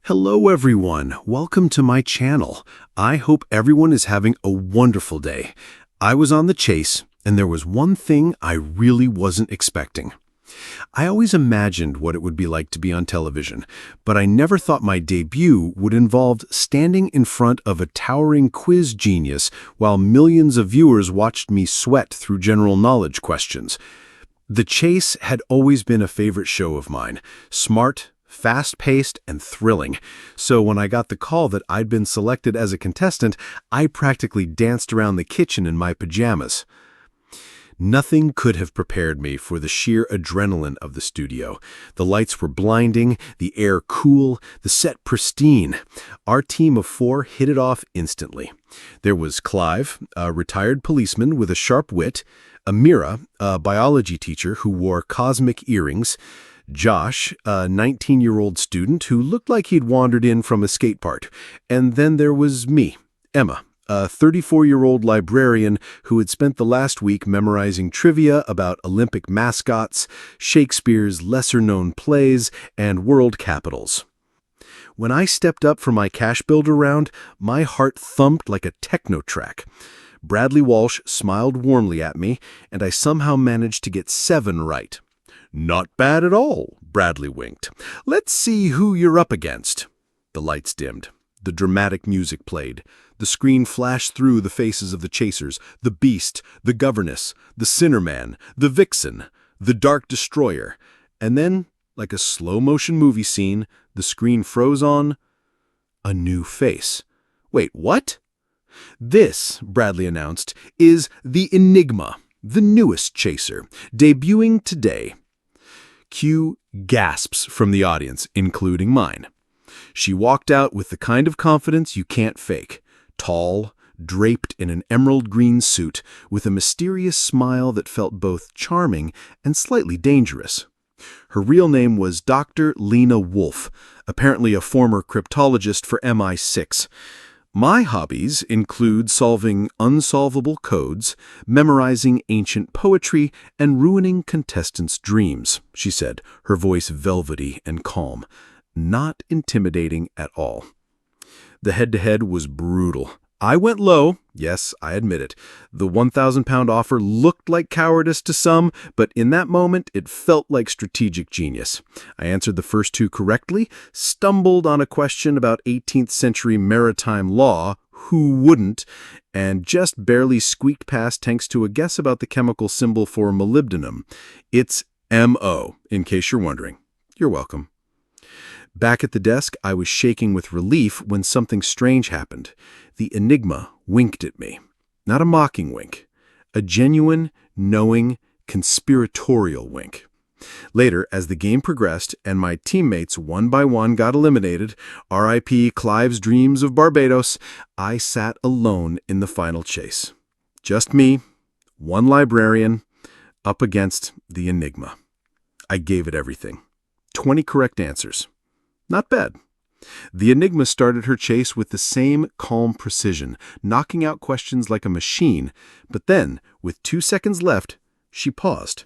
Hello everyone, welcome to my channel. I hope everyone is having a wonderful day. I was on the chase, and there was one thing I really wasn't expecting. I always imagined what it would be like to be on television, but I never thought my debut would involve standing in front of a towering quiz genius while millions of viewers watched me sweat through general knowledge questions. The Chase had always been a favorite show of mine, smart, fast-paced, and thrilling. So when I got the call that I'd been selected as a contestant, I practically danced around the kitchen in my pajamas. Nothing could have prepared me for the sheer adrenaline of the studio. The lights were blinding, the air cool, the set pristine. Our team of 4 hit it off instantly. There was Clive, a retired policeman with a sharp wit, Amira, a biology teacher who wore cosmic earrings, Josh, a 19-year-old student who looked like he'd wandered in from a skate park, and then there was me, Emma, a 34-year-old librarian who had spent the last week memorizing trivia about Olympic mascots, Shakespeare's lesser-known plays, and world capitals. When I stepped up for my cash builder round, my heart thumped like a techno track. Bradley Walsh smiled warmly at me, and I somehow managed to get 7 right. "Not bad at all," Bradley winked. "Let's see who you're up against." The lights dimmed. The dramatic music played. The screen flashed through the faces of the chasers, the Beast, the Governess, the Sinner Man, the Vixen, the Dark Destroyer. And then, like a slow-motion movie scene, the screen froze on a new face. "Wait, what?" "This," Bradley announced, "is the Enigma, the newest chaser, debuting today." Cue gasps from the audience, including mine. She walked out with the kind of confidence you can't fake. Tall, draped in an emerald green suit, with a mysterious smile that felt both charming and slightly dangerous. Her real name was Dr. Lena Wolf, apparently a former cryptologist for MI6. My hobbies include solving unsolvable codes, memorizing ancient poetry, and ruining contestants' dreams, she said, her voice velvety and calm. Not intimidating at all. The head-to-head was brutal. I went low, yes, I admit it. The 1,000-pound offer looked like cowardice to some, but in that moment it felt like strategic genius. I answered the first 2 correctly, stumbled on a question about 18th century maritime law, who wouldn't, and just barely squeaked past thanks to a guess about the chemical symbol for molybdenum. It's MO, in case you're wondering. You're welcome. Back at the desk, I was shaking with relief when something strange happened. The Enigma winked at me. Not a mocking wink. A genuine, knowing, conspiratorial wink. Later, as the game progressed and my teammates one by one got eliminated, R.I.P. Clive's dreams of Barbados, I sat alone in the final chase. Just me, one librarian, up against the Enigma. I gave it everything. 20 correct answers. Not bad. The Enigma started her chase with the same calm precision, knocking out questions like a machine, but then, with 2 seconds left, she paused.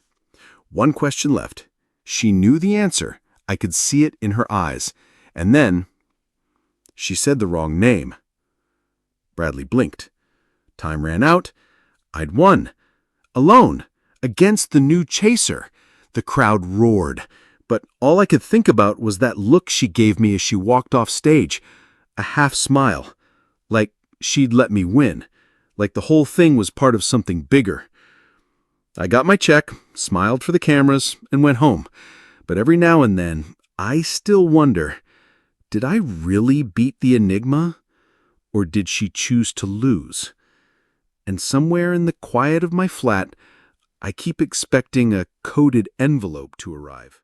1 question left. She knew the answer. I could see it in her eyes. And then, she said the wrong name. Bradley blinked. Time ran out. I'd won. Alone. Against the new chaser. The crowd roared. But all I could think about was that look she gave me as she walked off stage. A half smile. Like she'd let me win. Like the whole thing was part of something bigger. I got my check, smiled for the cameras, and went home. But every now and then, I still wonder, did I really beat the Enigma? Or did she choose to lose? And somewhere in the quiet of my flat, I keep expecting a coded envelope to arrive.